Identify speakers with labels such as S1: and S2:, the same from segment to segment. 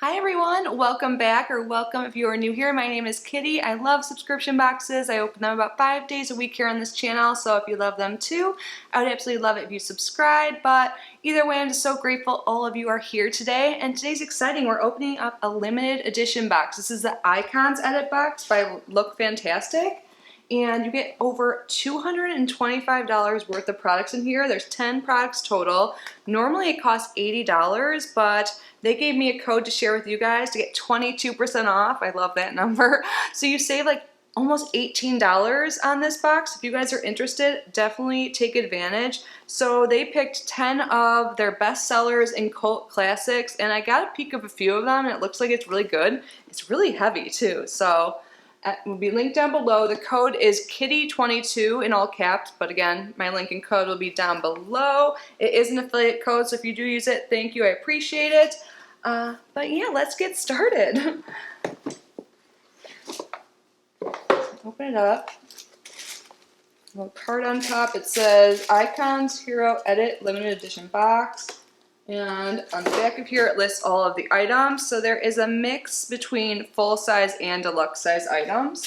S1: Hi everyone, welcome back, or welcome if you are new here. My name is Kitty. I love subscription boxes. I open them about 5 days a week here on this channel, so if you love them too, I would absolutely love it if you subscribe. But either way, I'm just so grateful all of you are here today, and today's exciting. We're opening up a limited edition box. This is the Icons Edit box by Look Fantastic. And you get over $225 worth of products in here. There's 10 products total. Normally it costs $80, but they gave me a code to share with you guys to get 22% off. I love that number. So you save like almost $18 on this box. If you guys are interested, definitely take advantage. So they picked 10 of their best sellers and cult classics, and I got a peek of a few of them, and it looks like it's really good. It's really heavy too, so it will be linked down below. The code is Kitty22 in all caps, but again, my link and code will be down below. It is an affiliate code, so if you do use it, thank you, I appreciate it. But yeah, let's get started. Open it up. A little card on top. It says Icons Hero Edit Limited Edition Box. And on the back of here, it lists all of the items. So there is a mix between full-size and deluxe-size items.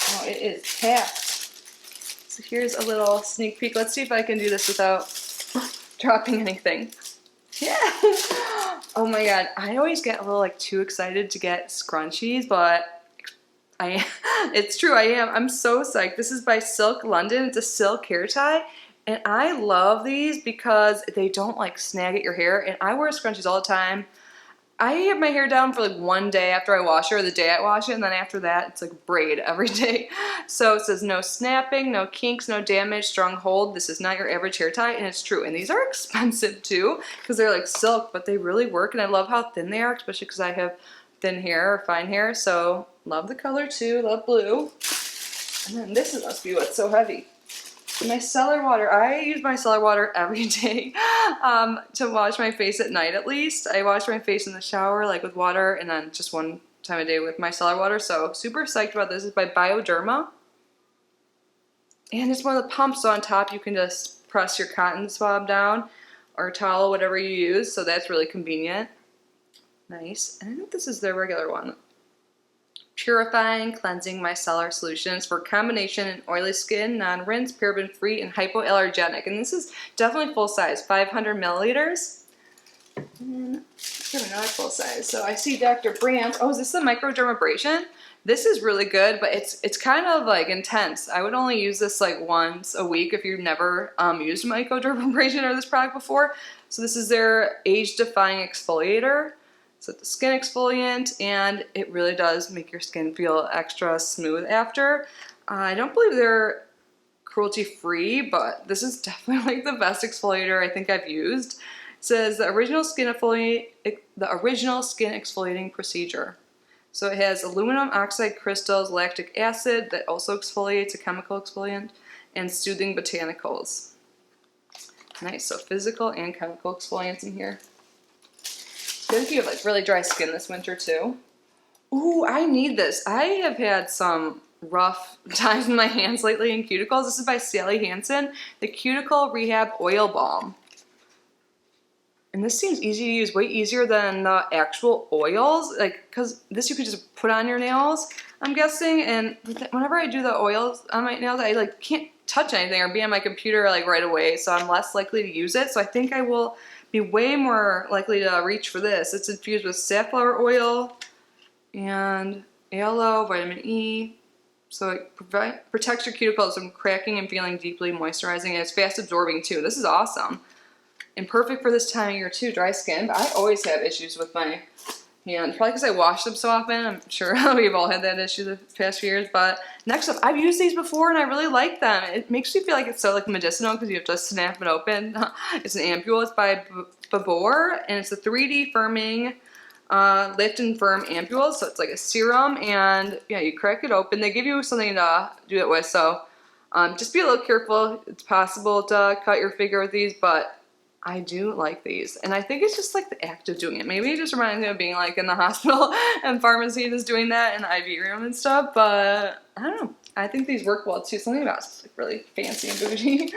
S1: Oh, it is packed. So here's a little sneak peek. Let's see if I can do this without dropping anything. Yeah. Oh my god, I always get a little too excited to get scrunchies, but it's true, I am. I'm so psyched. This is by Silk London. It's a silk hair tie. And I love these because they don't snag at your hair. And I wear scrunchies all the time. I have my hair down for one day after I wash it, or the day I wash it, and then after that it's braid every day. So it says no snapping, no kinks, no damage, strong hold. This is not your average hair tie, and it's true. And these are expensive too because they're silk, but they really work, and I love how thin they are, especially because I have thin hair or fine hair. So love the color too, love blue. And then this must be what's so heavy. My cellar water. I use my cellar water every day to wash my face at night at least. I wash my face in the shower with water, and then just one time a day with my cellar water. So super psyched about this. It's by Bioderma. And it's one of the pumps, so on top you can just press your cotton swab down or towel, whatever you use. So that's really convenient. Nice. And I think this is their regular one. Purifying, cleansing micellar solutions for combination in oily skin, non-rinse, paraben-free, and hypoallergenic. And this is definitely full size, 500 milliliters. And another full size. So I see Dr. Brandt. Oh, is this the microdermabrasion? This is really good, but it's kind of intense. I would only use this once a week if you've never used microdermabrasion or this product before. So this is their age-defying exfoliator. So it's a skin exfoliant, and it really does make your skin feel extra smooth after. I don't believe they're cruelty-free, but this is definitely the best exfoliator I think I've used. It says the original skin exfoliating procedure. So it has aluminum oxide crystals, lactic acid that also exfoliates, a chemical exfoliant, and soothing botanicals. Nice, so physical and chemical exfoliants in here. Good if you have really dry skin this winter too. Ooh, I need this. I have had some rough times with my hands lately in cuticles. This is by Sally Hansen, the Cuticle Rehab Oil Balm. And this seems easy to use, way easier than the actual oils, because this you could just put on your nails, I'm guessing. And whenever I do the oils on my nails, I can't touch anything or be on my computer right away, so I'm less likely to use it. So I think I will be way more likely to reach for this. It's infused with safflower oil and aloe, vitamin E. So it protects your cuticles from cracking and feeling deeply moisturizing, and it's fast absorbing too. This is awesome. And perfect for this time of year too, dry skin. But I always have issues with my hands, probably because I wash them so often. I'm sure we've all had that issue the past few years. But next up, I've used these before and I really like them. It makes me feel like it's so medicinal because you have to snap it open. It's an ampule. It's by Bebore, and it's a 3D firming lift and firm ampule. So it's like a serum, and yeah, you crack it open. They give you something to do it with, so just be a little careful. It's possible to cut your finger with these, but I do like these, and I think it's just the act of doing it. Maybe it just reminds me of being in the hospital and pharmacy and just doing that in the IV room and stuff, but I don't know. I think these work well too. Something about it's really fancy and bougie.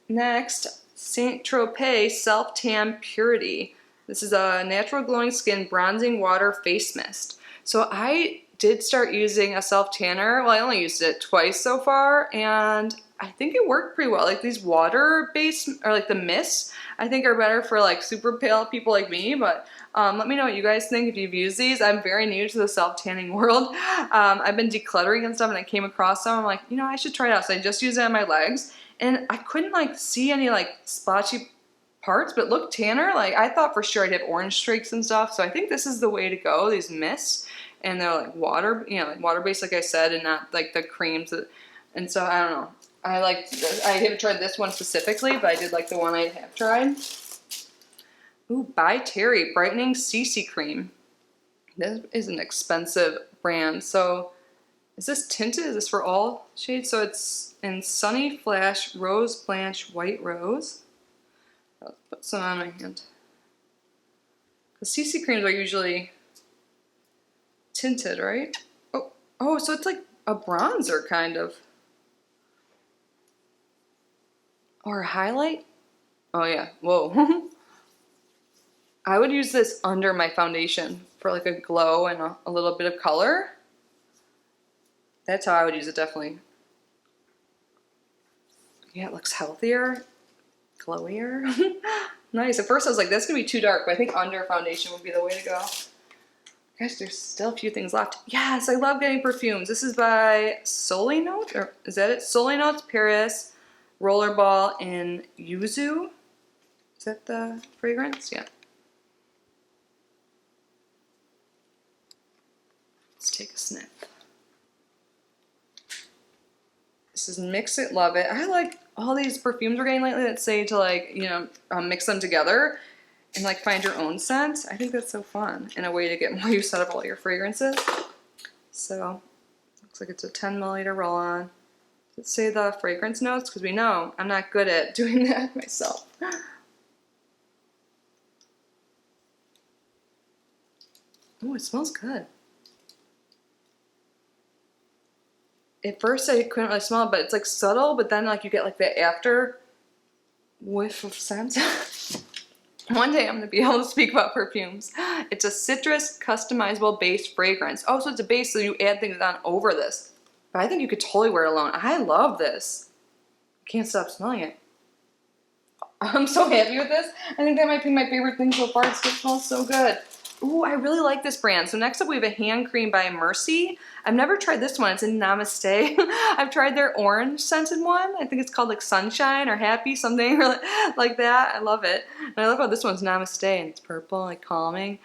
S1: Next, Saint Tropez Self Tan Purity. This is a natural glowing skin bronzing water face mist. So I did start using a self tanner. Well, I only used it twice so far, and I think it worked pretty well. Like these water based, or like the mists, I think are better for like super pale people like me, but let me know what you guys think if you've used these. I'm very new to the self-tanning world. I've been decluttering and stuff, and I came across some. I'm like, you know, I should try it out. So I just used it on my legs, and I couldn't like see any like splotchy parts, but look tanner. Like I thought for sure I'd have orange streaks and stuff. So I think this is the way to go. These mists, and they're like water, you know, like water-based, like I said, and not like the creams. And so I don't know. I haven't tried this one specifically, but I did like the one I have tried. Ooh, by Terry Brightening CC Cream. This is an expensive brand. So is this tinted? Is this for all shades? So it's in Sunny Flash, Rose Blanche, White Rose. I'll put some on my hand. The CC creams are usually tinted, right? Oh, so it's like a bronzer kind of. Or a highlight? Oh yeah, whoa. I would use this under my foundation for like a glow and a little bit of color. That's how I would use it, definitely. Yeah, it looks healthier, glowier. Nice. At first I was like, that's gonna be too dark, but I think under foundation would be the way to go. Guys, there's still a few things left. Yes, I love getting perfumes. This is by Solenote, or is that it? Solenote Paris Rollerball in Yuzu. Is that the fragrance? Yeah. Let's take a sniff. This is Mix It, Love It. I like all these perfumes we're getting lately that say to like, you know, mix them together and like find your own scent. I think that's so fun and a way to get more use out of all your fragrances. So, looks like it's a 10 milliliter roll-on. Let's say the fragrance notes, because we know I'm not good at doing that myself. Oh, it smells good. At first I couldn't really smell it, but it's like subtle, but then like you get like the after whiff of scent. One day I'm gonna be able to speak about perfumes. It's a citrus customizable base fragrance. Oh, so it's a base, so you add things on over this. But I think you could totally wear it alone. I love this. I can't stop smelling it. I'm so happy with this. I think that might be my favorite thing so far. It still smells so good. Ooh, I really like this brand. So next up we have a hand cream by Mercy. I've never tried this one. It's in Namaste. I've tried their orange scented one. I think it's called like Sunshine or Happy, something like that. I love it. And I love how this one's Namaste and it's purple, like calming.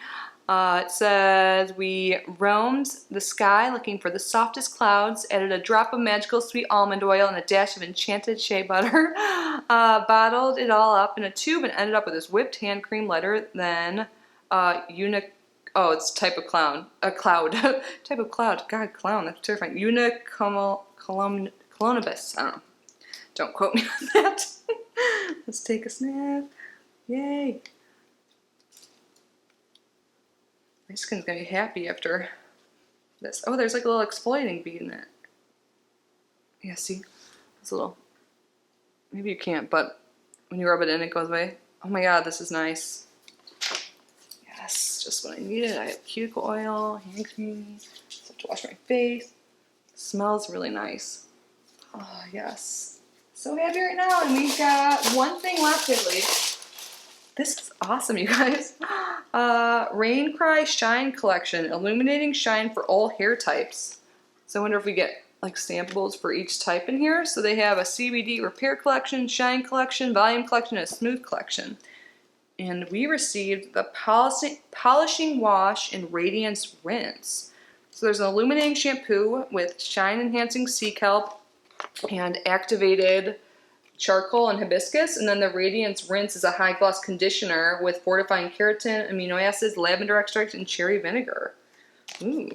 S1: It says, we roamed the sky looking for the softest clouds, added a drop of magical sweet almond oil and a dash of enchanted shea butter, bottled it all up in a tube and ended up with this whipped hand cream lighter than oh, it's type of cloud. Type of cloud. God, clown, that's terrifying. Columnibus. I don't know. Don't quote me on that. Let's take a sniff. Yay. My skin's gonna be happy after this. Oh, there's like a little exfoliating bead in it. Yeah, see? It's a little, maybe you can't, but when you rub it in, it goes away. Oh my god, this is nice. Yes, just what I needed. I have cuticle oil, hand cream, just have to wash my face. It smells really nice. Oh, yes. So happy right now, and we've got one thing left, at least. This is awesome, you guys. Rain Cry Shine Collection, illuminating shine for all hair types. So I wonder if we get like samples for each type in here. So they have a CBD repair collection, shine collection, volume collection, and a smooth collection. And we received the polishing wash and radiance rinse. So there's an illuminating shampoo with shine enhancing sea kelp and activated charcoal and hibiscus, and then the radiance rinse is a high gloss conditioner with fortifying keratin, amino acids, lavender extract, and cherry vinegar. Ooh,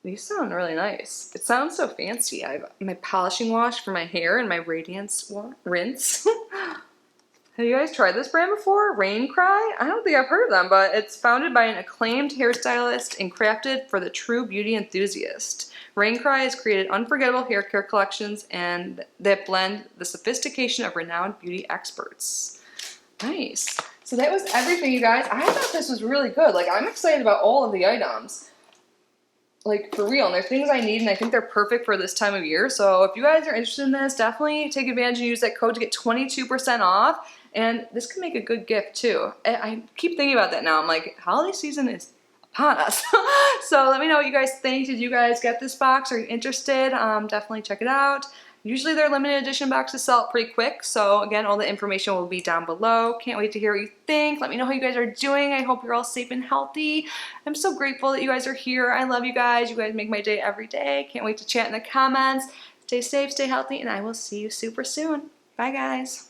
S1: these sound really nice. It sounds so fancy. I have my polishing wash for my hair and my radiance rinse. Have you guys tried this brand before? Rain Cry? I don't think I've heard of them, but it's founded by an acclaimed hairstylist and crafted for the true beauty enthusiast. Rain Cry has created unforgettable hair care collections and that blend the sophistication of renowned beauty experts. Nice. So that was everything, you guys. I thought this was really good. Like, I'm excited about all of the items. Like, for real. And they're things I need, and I think they're perfect for this time of year. So if you guys are interested in this, definitely take advantage and use that code to get 22% off. And this can make a good gift, too. I keep thinking about that now. I'm like, holiday season is upon us. So let me know what you guys think. Did you guys get this box? Are you interested? Definitely check it out. Usually their limited edition boxes sell out pretty quick. So again, all the information will be down below. Can't wait to hear what you think. Let me know how you guys are doing. I hope you're all safe and healthy. I'm so grateful that you guys are here. I love you guys. You guys make my day every day. Can't wait to chat in the comments. Stay safe, stay healthy, and I will see you super soon. Bye, guys.